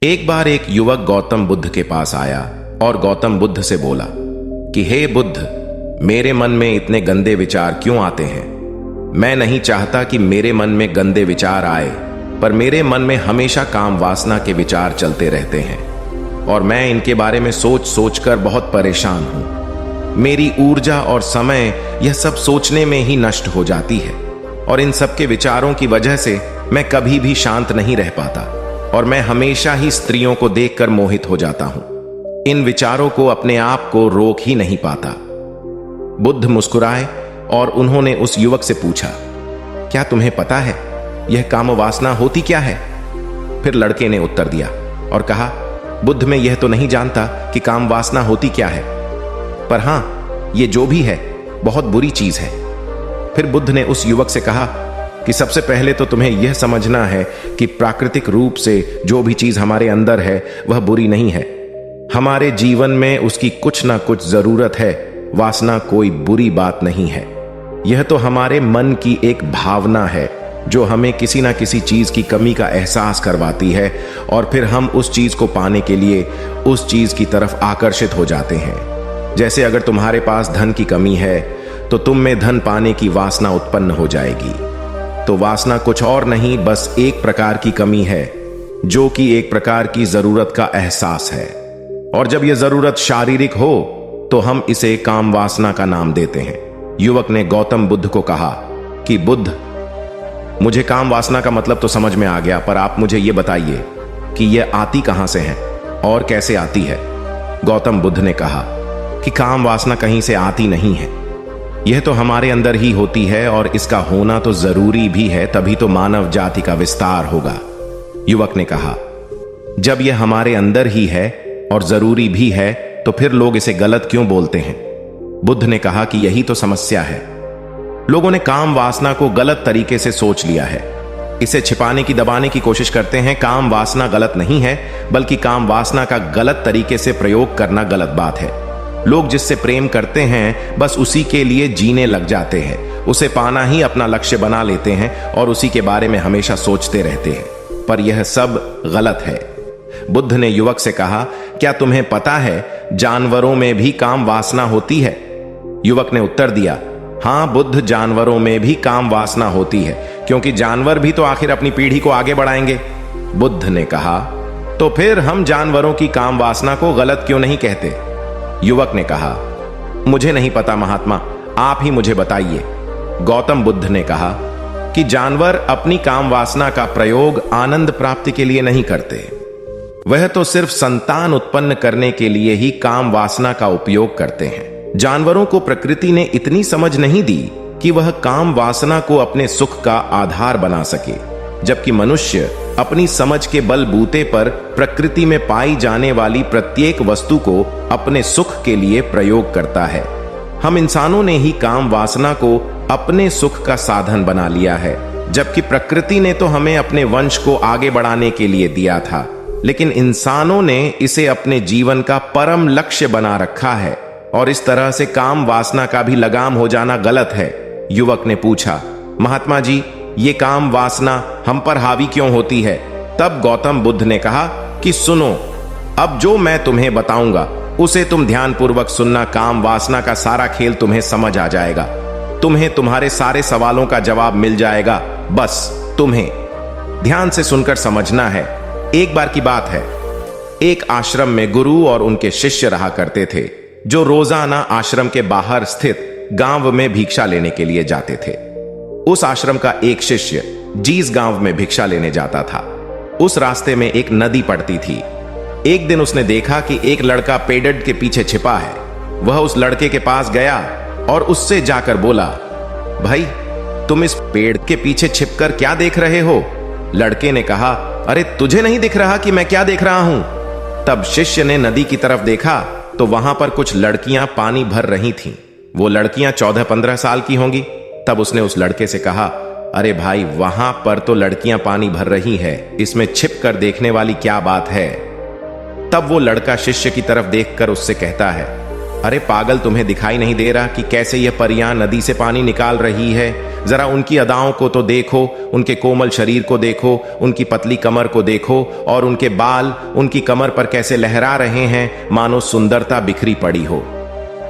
एक बार एक युवक गौतम बुद्ध के पास आया और गौतम बुद्ध से बोला कि हे बुद्ध, मेरे मन में इतने गंदे विचार क्यों आते हैं। मैं नहीं चाहता कि मेरे मन में गंदे विचार आए, पर मेरे मन में हमेशा काम वासना के विचार चलते रहते हैं और मैं इनके बारे में सोच सोच कर बहुत परेशान हूं। मेरी ऊर्जा और समय यह सब सोचने में ही नष्ट हो जाती है और इन सब के विचारों की वजह से मैं कभी भी शांत नहीं रह पाता और मैं हमेशा ही स्त्रियों को देखकर मोहित हो जाता हूं। इन विचारों को अपने आप को रोक ही नहीं पाता। बुद्ध मुस्कुराए और उन्होंने उस युवक से पूछा, क्या तुम्हें पता है यह काम वासना होती क्या है? फिर लड़के ने उत्तर दिया और कहा, बुद्ध, मैं यह तो नहीं जानता कि काम वासना होती क्या है, पर हां, यह जो भी है बहुत बुरी चीज है। फिर बुद्ध ने उस युवक से कहा कि सबसे पहले तो तुम्हें यह समझना है कि प्राकृतिक रूप से जो भी चीज हमारे अंदर है वह बुरी नहीं है। हमारे जीवन में उसकी कुछ ना कुछ जरूरत है। वासना कोई बुरी बात नहीं है। यह तो हमारे मन की एक भावना है जो हमें किसी ना किसी चीज की कमी का एहसास करवाती है और फिर हम उस चीज को पाने के लिए उस चीज की तरफ आकर्षित हो जाते हैं। जैसे अगर तुम्हारे पास धन की कमी है तो तुम में धन पाने की वासना उत्पन्न हो जाएगी। तो वासना कुछ और नहीं, बस एक प्रकार की कमी है जो कि एक प्रकार की जरूरत का एहसास है। और जब यह जरूरत शारीरिक हो तो हम इसे काम वासना का नाम देते हैं। युवक ने गौतम बुद्ध को कहा कि बुद्ध, मुझे काम वासना का मतलब तो समझ में आ गया, पर आप मुझे यह बताइए कि यह आती कहां से है और कैसे आती है। गौतम बुद्ध ने कहा कि काम वासना कहीं से आती नहीं है, यह तो हमारे अंदर ही होती है और इसका होना तो जरूरी भी है, तभी तो मानव जाति का विस्तार होगा। युवक ने कहा, जब यह हमारे अंदर ही है और जरूरी भी है तो फिर लोग इसे गलत क्यों बोलते हैं? बुद्ध ने कहा कि यही तो समस्या है। लोगों ने काम वासना को गलत तरीके से सोच लिया है। इसे छिपाने की, दबाने की कोशिश करते हैं। काम वासना गलत नहीं है, बल्कि काम वासना का गलत तरीके से प्रयोग करना गलत बात है। लोग जिससे प्रेम करते हैं बस उसी के लिए जीने लग जाते हैं, उसे पाना ही अपना लक्ष्य बना लेते हैं और उसी के बारे में हमेशा सोचते रहते हैं, पर यह सब गलत है। बुद्ध ने युवक से कहा, क्या तुम्हें पता है जानवरों में भी काम वासना होती है? युवक ने उत्तर दिया, हां बुद्ध, जानवरों में भी काम वासना होती है, क्योंकि जानवर भी तो आखिर अपनी पीढ़ी को आगे बढ़ाएंगे। बुद्ध ने कहा, तो फिर हम जानवरों की काम वासना को गलत क्यों नहीं कहते? युवक ने कहा, मुझे नहीं पता महात्मा, आप ही मुझे बताइए। गौतम बुद्ध ने कहा कि जानवर अपनी काम वासना का प्रयोग आनंद प्राप्ति के लिए नहीं करते, वह तो सिर्फ संतान उत्पन्न करने के लिए ही काम वासना का उपयोग करते हैं। जानवरों को प्रकृति ने इतनी समझ नहीं दी कि वह काम वासना को अपने सुख का आधार बना सके, जबकि मनुष्य अपनी समझ के बलबूते पर प्रकृति में पाई जाने वाली प्रत्येक वस्तु को अपने सुख के लिए प्रयोग करता है। हम इंसानों ने ही काम वासना को अपने सुख का साधन बना लिया है, जबकि प्रकृति ने तो हमें अपने वंश को आगे बढ़ाने के लिए दिया था, लेकिन इंसानों ने इसे अपने जीवन का परम लक्ष्य बना रखा है और इस तरह से काम वासना का भी लगाम हो जाना गलत है। युवक ने पूछा, महात्मा जी, ये काम वासना हम पर हावी क्यों होती है? तब गौतम बुद्ध ने कहा कि सुनो, अब जो मैं तुम्हें बताऊंगा उसे तुम ध्यानपूर्वक सुनना। काम वासना का सारा खेल तुम्हें समझ आ जाएगा, तुम्हें तुम्हारे सारे सवालों का जवाब मिल जाएगा। बस तुम्हें ध्यान से सुनकर समझना है। एक बार की बात है, एक आश्रम में गुरु और उनके शिष्य रहा करते थे, जो रोजाना आश्रम के बाहर स्थित गांव में भिक्षा लेने के लिए जाते थे। उस आश्रम का एक शिष्य जिस गांव में भिक्षा लेने जाता था, उस रास्ते में एक नदी पड़ती थी। एक दिन उसने देखा कि एक लड़का पेड़ के पीछे छिपा है। वह उस लड़के के पास गया और उससे जाकर बोला, भाई, तुम इस पेड़ के पीछे छिपकर क्या देख रहे हो? लड़के ने कहा, अरे तुझे नहीं दिख रहा कि मैं क्या देख रहा हूं? तब शिष्य ने नदी की तरफ देखा तो वहां पर कुछ लड़कियां पानी भर रही थीं। वो लड़कियां 14-15 साल की होंगी। तब उसने उस लड़के से कहा, अरे भाई, वहां पर तो लड़कियां पानी भर रही है, इसमें छिप कर देखने वाली क्या बात है? तब वो लड़का शिष्य की तरफ देखकर उससे कहता है, अरे पागल, तुम्हें दिखाई नहीं दे रहा कि कैसे यह परियां नदी से पानी निकाल रही है? जरा उनकी अदाओं को तो देखो, उनके कोमल शरीर को देखो, उनकी पतली कमर को देखो, और उनके बाल उनकी कमर पर कैसे लहरा रहे हैं, मानो सुंदरता बिखरी पड़ी हो।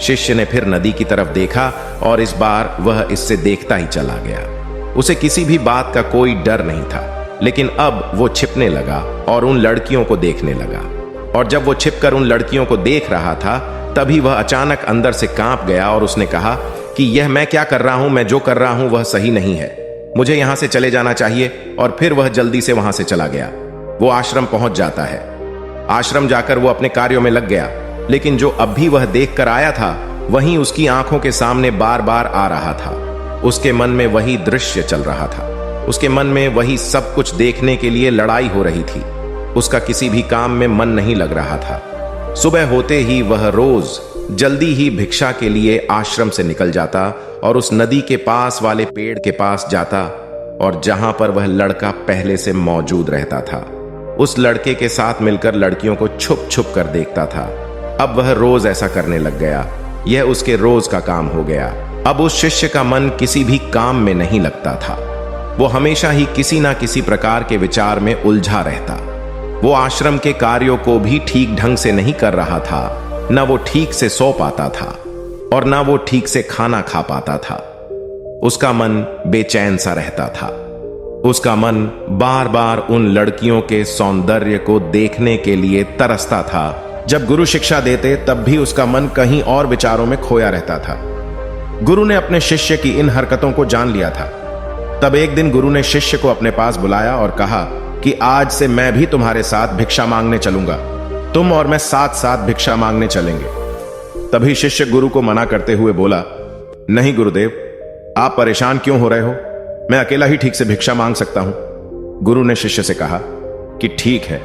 शिष्य ने फिर नदी की तरफ देखा और इस बार वह इससे देखता ही चला गया। उसे किसी भी बात का कोई डर नहीं था, लेकिन अब वो छिपने लगा और उन लड़कियों को देखने लगा। और जब वो छिपकर उन लड़कियों को देख रहा था, तभी वह अचानक अंदर से कांप गया और उसने कहा कि यह मैं क्या कर रहा हूं? मैं जो कर रहा हूं वह सही नहीं है, मुझे यहां से चले जाना चाहिए। और फिर वह जल्दी से वहां से चला गया। वो आश्रम पहुंच जाता है। आश्रम जाकर वो अपने कार्यों में लग गया, लेकिन जो अब भी वह देख कर आया था वहीं उसकी आंखों के सामने बार बार आ रहा था। उसके मन में वही दृश्य चल रहा था। उसके मन में वही सब कुछ देखने के लिए लड़ाई हो रही थी। उसका किसी भी काम में मन नहीं लग रहा था। सुबह होते ही वह रोज जल्दी ही भिक्षा के लिए आश्रम से निकल जाता और उस नदी के पास वाले पेड़ के पास जाता, और जहां पर वह लड़का पहले से मौजूद रहता था, उस लड़के के साथ मिलकर लड़कियों को छुप छुप कर देखता था। अब वह रोज ऐसा करने लग गया। यह उसके रोज का काम हो गया। अब उस शिष्य का मन किसी भी काम में नहीं लगता था। वो हमेशा ही किसी ना किसी प्रकार के विचार में उलझा रहता। वो आश्रम के कार्यों को भी ठीक ढंग से नहीं कर रहा था। न वो ठीक से सो पाता था और न वो ठीक से खाना खा पाता था। उसका मन बेचैन सा रहता था। उसका मन बार बार उन लड़कियों के सौंदर्य को देखने के लिए तरसता था। जब गुरु शिक्षा देते तब भी उसका मन कहीं और विचारों में खोया रहता था। गुरु ने अपने शिष्य की इन हरकतों को जान लिया था। तब एक दिन गुरु ने शिष्य को अपने पास बुलाया और कहा कि आज से मैं भी तुम्हारे साथ भिक्षा मांगने चलूंगा। तुम और मैं साथ साथ भिक्षा मांगने चलेंगे। तभी शिष्य गुरु को मना करते हुए बोला, नहीं गुरुदेव, आप परेशान क्यों हो रहे हो? मैं अकेला ही ठीक से भिक्षा मांग सकता हूं। गुरु ने शिष्य से कहा कि ठीक है,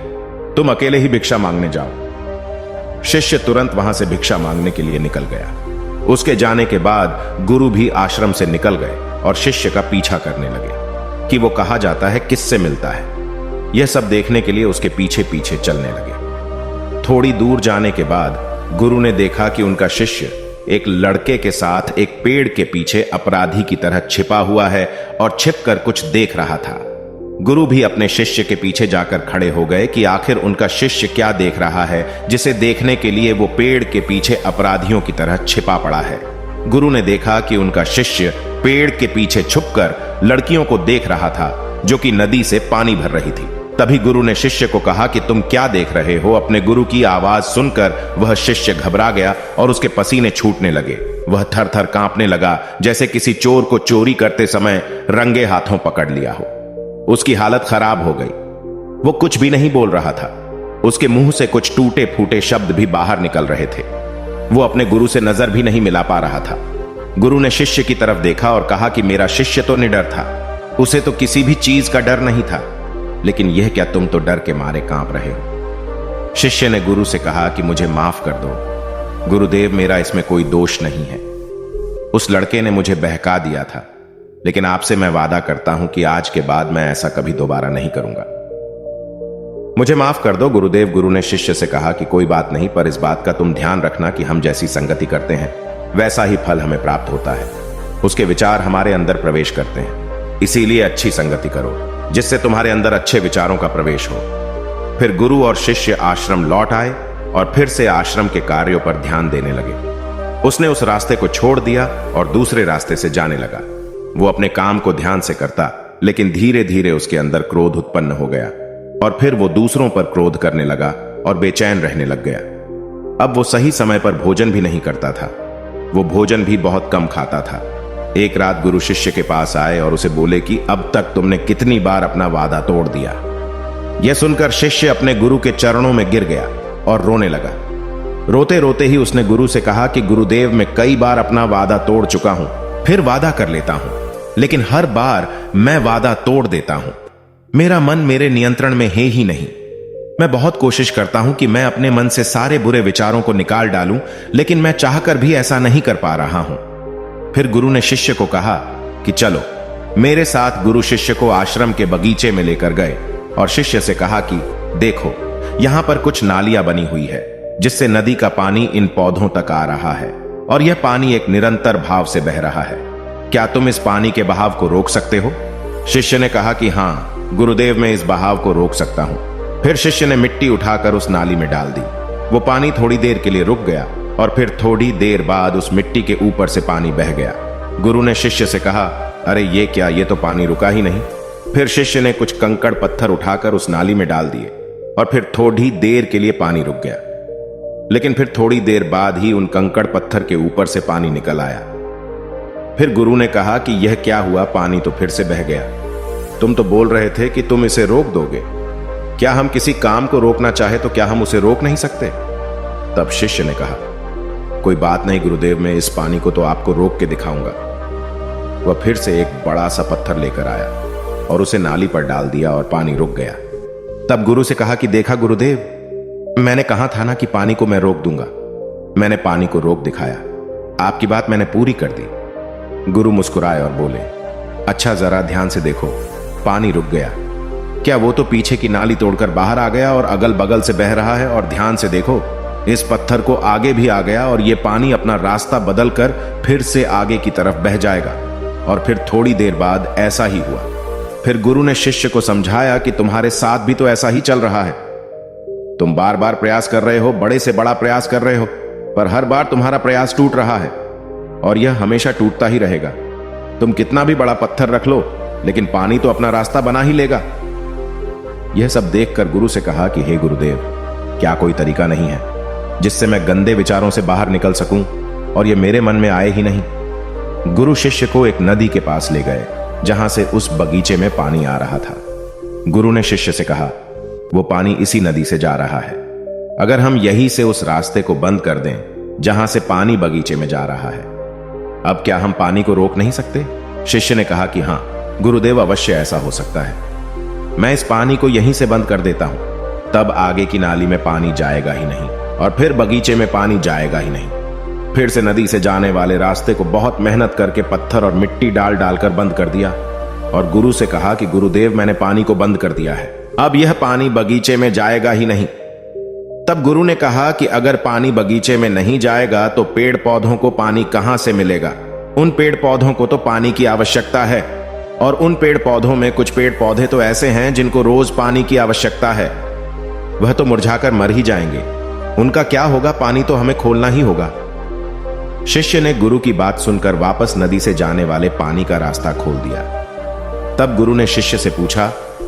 तुम अकेले ही भिक्षा मांगने जाओ। शिष्य तुरंत वहां से भिक्षा मांगने के लिए निकल गया। उसके जाने के बाद गुरु भी आश्रम से निकल गए और शिष्य का पीछा करने लगे कि वो कहा जाता है, किससे मिलता है। यह सब देखने के लिए उसके पीछे पीछे चलने लगे। थोड़ी दूर जाने के बाद गुरु ने देखा कि उनका शिष्य एक लड़के के साथ एक पेड़ के पीछे अपराधी की तरह छिपा हुआ है और छिपकर कुछ देख रहा था। गुरु भी अपने शिष्य के पीछे जाकर खड़े हो गए कि आखिर उनका शिष्य क्या देख रहा है, जिसे देखने के लिए वो पेड़ के पीछे अपराधियों की तरह छिपा पड़ा है। गुरु ने देखा कि उनका शिष्य पेड़ के पीछे छुपकर लड़कियों को देख रहा था जो कि नदी से पानी भर रही थी। तभी गुरु ने शिष्य को कहा कि तुम क्या देख रहे हो? अपने गुरु की आवाज सुनकर वह शिष्य घबरा गया और उसके पसीने छूटने लगे। वह थर थर कांपने लगा, जैसे किसी चोर को चोरी करते समय रंगे हाथों पकड़ लिया हो। उसकी हालत खराब हो गई। वो कुछ भी नहीं बोल रहा था। उसके मुंह से कुछ टूटे फूटे शब्द भी बाहर निकल रहे थे। वो अपने गुरु से नजर भी नहीं मिला पा रहा था। गुरु ने शिष्य की तरफ देखा और कहा कि मेरा शिष्य तो निडर था, उसे तो किसी भी चीज का डर नहीं था, लेकिन यह क्या तुम तो डर के मारे कांप रहे हो? शिष्य ने गुरु से कहा कि मुझे माफ कर दो गुरुदेव, मेरा इसमें कोई दोष नहीं है। उस लड़के ने मुझे बहका दिया था, लेकिन आपसे मैं वादा करता हूं कि आज के बाद मैं ऐसा कभी दोबारा नहीं करूंगा। मुझे माफ कर दो गुरुदेव। गुरु ने शिष्य से कहा कि कोई बात नहीं, पर इस बात का तुम ध्यान रखना कि हम जैसी संगति करते हैं वैसा ही फल हमें प्राप्त होता है। उसके विचार हमारे अंदर प्रवेश करते हैं, इसीलिए अच्छी संगति करो जिससे तुम्हारे अंदर अच्छे विचारों का प्रवेश हो। फिर गुरु और शिष्य आश्रम लौट आए और फिर से आश्रम के कार्यों पर ध्यान देने लगे। उसने उस रास्ते को छोड़ दिया और दूसरे रास्ते से जाने लगा। वो अपने काम को ध्यान से करता, लेकिन धीरे धीरे उसके अंदर क्रोध उत्पन्न हो गया और फिर वो दूसरों पर क्रोध करने लगा और बेचैन रहने लग गया। अब वो सही समय पर भोजन भी नहीं करता था। वो भोजन भी बहुत कम खाता था। एक रात गुरु शिष्य के पास आए और उसे बोले कि अब तक तुमने कितनी बार अपना वादा तोड़ दिया। यह सुनकर शिष्य अपने गुरु के चरणों में गिर गया और रोने लगा। रोते रोते ही उसने गुरु से कहा कि गुरुदेव, मैं कई बार अपना वादा तोड़ चुका हूं, फिर वादा कर लेता हूं, लेकिन हर बार मैं वादा तोड़ देता हूं। मेरा मन मेरे नियंत्रण में है ही नहीं। मैं बहुत कोशिश करता हूं कि मैं अपने मन से सारे बुरे विचारों को निकाल डालूं, लेकिन मैं चाहकर भी ऐसा नहीं कर पा रहा हूं। फिर गुरु ने शिष्य को कहा कि चलो मेरे साथ। गुरु शिष्य को आश्रम के बगीचे में लेकर गए और शिष्य से कहा कि देखो, यहां पर कुछ नालियां बनी हुई है। जिससे नदी का पानी इन पौधों तक आ रहा है और यह पानी एक निरंतर भाव से बह रहा है। क्या तुम इस पानी के बहाव को रोक सकते हो? शिष्य ने कहा कि हां गुरुदेव, मैं इस बहाव को रोक सकता हूं। फिर शिष्य ने मिट्टी उठाकर उस नाली में डाल दी। वो पानी थोड़ी देर के लिए रुक गया और फिर थोड़ी देर बाद उस मिट्टी के ऊपर से पानी बह गया। गुरु ने शिष्य से कहा, अरे ये क्या, ये तो पानी रुका ही नहीं। फिर शिष्य ने कुछ कंकड़ पत्थर उठाकर उस नाली में डाल दिए और फिर थोड़ी देर के लिए पानी रुक गया। लेकिन फिर थोड़ी देर बाद ही उन कंकड़ पत्थर के ऊपर से पानी निकल आया। फिर गुरु ने कहा कि यह क्या हुआ, पानी तो फिर से बह गया। तुम तो बोल रहे थे कि तुम इसे रोक दोगे। क्या हम किसी काम को रोकना चाहे तो क्या हम उसे रोक नहीं सकते? तब शिष्य ने कहा, कोई बात नहीं गुरुदेव, मैं इस पानी को तो आपको रोक के दिखाऊंगा। वह फिर से एक बड़ा सा पत्थर लेकर आया और उसे नाली पर डाल दिया और पानी रुक गया। तब गुरु से कहा कि देखा गुरुदेव, मैंने कहा था ना कि पानी को मैं रोक दूंगा। मैंने पानी को रोक दिखाया। आपकी बात मैंने पूरी कर दी। गुरु मुस्कुराए और बोले, अच्छा जरा ध्यान से देखो, पानी रुक गया। क्या वो तो पीछे की नाली तोड़कर बाहर आ गया और अगल बगल से बह रहा है, और ध्यान से देखो इस पत्थर को आगे भी आ गया और ये पानी अपना रास्ता बदलकर फिर से आगे की तरफ बह जाएगा। और फिर थोड़ी देर बाद ऐसा ही हुआ। फिर गुरु ने शिष्य को समझाया कि तुम्हारे साथ भी तो ऐसा ही चल रहा है। तुम बार बार प्रयास कर रहे हो, बड़े से बड़ा प्रयास कर रहे हो, पर हर बार तुम्हारा प्रयास टूट रहा है और यह हमेशा टूटता ही रहेगा। तुम कितना भी बड़ा पत्थर रख लो, लेकिन पानी तो अपना रास्ता बना ही लेगा। यह सब देखकर गुरु से कहा कि हे गुरुदेव, क्या कोई तरीका नहीं है जिससे मैं गंदे विचारों से बाहर निकल सकूं और यह मेरे मन में आए ही नहीं? गुरु शिष्य को एक नदी के पास ले गए जहां से उस बगीचे में पानी आ रहा था। गुरु ने शिष्य से कहा, वो पानी इसी नदी से जा रहा है। अगर हम यहीं से उस रास्ते को बंद कर दें जहां से पानी बगीचे में जा रहा है, अब क्या हम पानी को रोक नहीं सकते? शिष्य ने कहा कि हां गुरुदेव, अवश्य ऐसा हो सकता है। मैं इस पानी को यहीं से बंद कर देता हूं, तब आगे की नाली में पानी जाएगा ही नहीं और फिर बगीचे में पानी जाएगा ही नहीं। फिर से नदी से जाने वाले रास्ते को बहुत मेहनत करके पत्थर और मिट्टी डाल डालकर बंद कर दिया और गुरु से कहा कि गुरुदेव, मैंने पानी को बंद कर दिया है, अब यह पानी बगीचे में जाएगा ही नहीं। तब गुरु ने कहा कि अगर पानी बगीचे में नहीं जाएगा तो पेड़ पौधों को पानी कहां से मिलेगा? उन पेड़ पौधों को तो पानी की आवश्यकता है, और उन पेड़ पौधों में कुछ पेड़ पौधे तो ऐसे हैं जिनको रोज पानी की आवश्यकता है। वह तो मुरझाकर मर ही जाएंगे। उनका क्या होगा? पानी तो हमें खोलना ही होगा। शिष्य ने गुरु की बात सुनकर वापस नदी से जाने वाले पानी का रास्ता खोल दिया। तब गुरु ने शिष्य से पूछा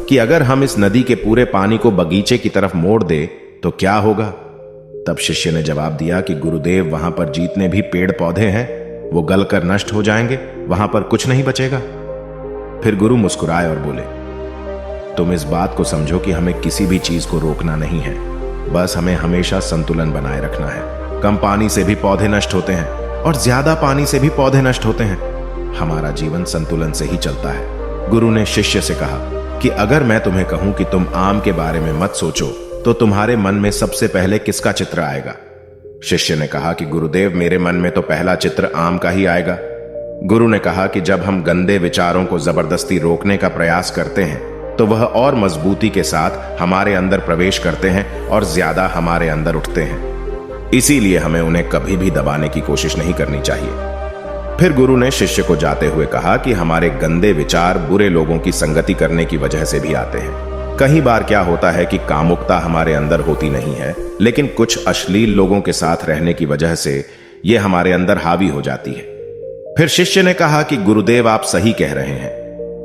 कि अगर हम इस नदी के पूरे पानी को बगीचे की तरफ मोड़ दे तो क्या होगा? तब शिष्य ने जवाब दिया कि गुरुदेव, वहां पर जितने भी पेड़ पौधे हैं वो गलकर नष्ट हो जाएंगे, वहां पर कुछ नहीं बचेगा। फिर गुरु मुस्कुराए और बोले, तुम इस बात को समझो कि हमें किसी भी चीज को रोकना नहीं है, बस हमें हमेशा संतुलन बनाए रखना है। कम पानी से भी पौधे नष्ट होते हैं और ज्यादा पानी से भी पौधे नष्ट होते हैं। हमारा जीवन संतुलन से ही चलता है। गुरु ने शिष्य से कहा कि अगर मैं तुम्हें कहूं कि तुम आम के बारे में मत सोचो तो तुम्हारे मन में सबसे पहले किसका चित्र आएगा? शिष्य ने कहा कि गुरुदेव, मेरे मन में तो पहला चित्र आम का ही आएगा। गुरु ने कहा कि जब हम गंदे विचारों को जबरदस्ती रोकने का प्रयास करते हैं तो वह और मजबूती के साथ हमारे अंदर प्रवेश करते हैं और ज्यादा हमारे अंदर उठते हैं। इसीलिए हमें उन्हें कभी भी दबाने की कोशिश नहीं करनी चाहिए। फिर गुरु ने शिष्य को जाते हुए कहा कि हमारे गंदे विचार बुरे लोगों की संगति करने की वजह से भी आते हैं। कई बार क्या होता है कि कामुकता हमारे अंदर होती नहीं है, लेकिन कुछ अश्लील लोगों के साथ रहने की वजह से यह हमारे अंदर हावी हो जाती है। फिर शिष्य ने कहा कि गुरुदेव, आप सही कह रहे हैं,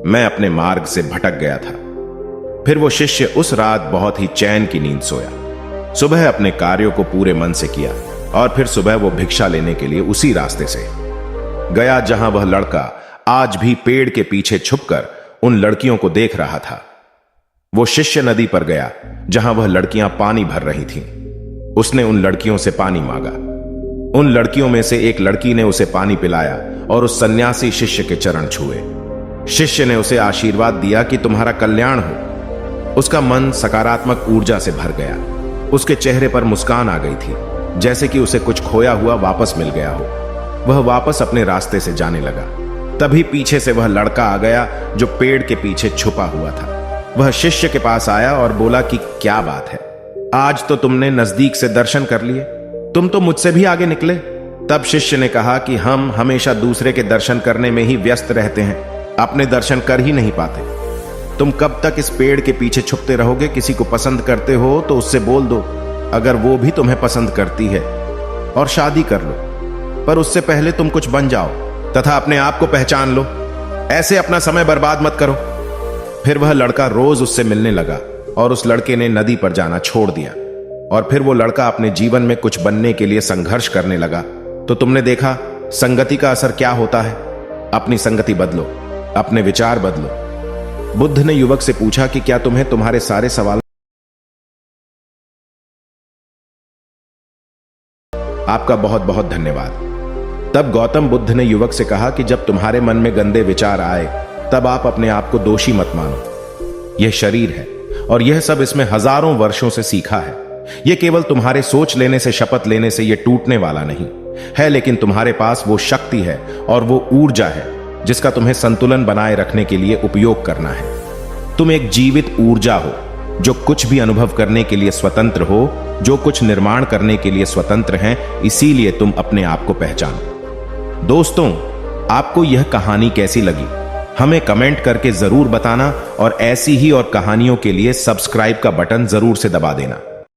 मैं अपने मार्ग से भटक गया था। फिर वो शिष्य उस रात बहुत ही चैन की नींद सोया। सुबह अपने कार्यों को पूरे मन से किया और फिर सुबह वो भिक्षा लेने के लिए उसी रास्ते से गया जहां वह लड़का आज भी पेड़ के पीछे छुपकर उन लड़कियों को देख रहा था। वो शिष्य नदी पर गया जहां वह लड़कियां पानी भर रही थीं। उसने उन लड़कियों से पानी मांगा। उन लड़कियों में से एक लड़की ने उसे पानी पिलाया और उस सन्यासी शिष्य के चरण छुए। शिष्य ने उसे आशीर्वाद दिया कि तुम्हारा कल्याण हो। उसका मन सकारात्मक ऊर्जा से भर गया। उसके चेहरे पर मुस्कान आ गई थी, जैसे कि उसे कुछ खोया हुआ वापस मिल गया हो। वह वापस अपने रास्ते से जाने लगा। तभी पीछे से वह लड़का आ गया जो पेड़ के पीछे छुपा हुआ था। वह शिष्य के पास आया और बोला कि क्या बात है, आज तो तुमने नजदीक से दर्शन कर लिए, तुम तो मुझसे भी आगे निकले। तब शिष्य ने कहा कि हम हमेशा दूसरे के दर्शन करने में ही व्यस्त रहते हैं, अपने दर्शन कर ही नहीं पाते। तुम कब तक इस पेड़ के पीछे छुपते रहोगे? किसी को पसंद करते हो तो उससे बोल दो, अगर वो भी तुम्हें पसंद करती है, और शादी कर लो। पर उससे पहले तुम कुछ बन जाओ तथा अपने आप को पहचान लो। ऐसे अपना समय बर्बाद मत करो। फिर वह लड़का रोज उससे मिलने लगा और उस लड़के ने नदी पर जाना छोड़ दिया। और फिर वो लड़का अपने जीवन में कुछ बनने के लिए संघर्ष करने लगा। तो तुमने देखा संगति का असर क्या होता है। अपनी संगति बदलो, अपने विचार बदलो। बुद्ध ने युवक से पूछा कि क्या तुम्हें तुम्हारे सारे सवाल। आपका बहुत बहुत धन्यवाद। तब गौतम बुद्ध ने युवक से कहा कि जब तुम्हारे मन में गंदे विचार आए तब आप अपने आप को दोषी मत मानो। यह शरीर है और यह सब इसमें हजारों वर्षों से सीखा है। यह केवल तुम्हारे सोच लेने से, शपथ लेने से यह टूटने वाला नहीं है, लेकिन तुम्हारे पास वो शक्ति है और वो ऊर्जा है जिसका तुम्हें संतुलन बनाए रखने के लिए उपयोग करना है। तुम एक जीवित ऊर्जा हो जो कुछ भी अनुभव करने के लिए स्वतंत्र हो, जो कुछ निर्माण करने के लिए स्वतंत्र हैं। इसीलिए तुम अपने आप को पहचानो। दोस्तों, आपको यह कहानी कैसी लगी हमें कमेंट करके जरूर बताना, और ऐसी ही और कहानियों के लिए सब्सक्राइब का बटन जरूर से दबा देना।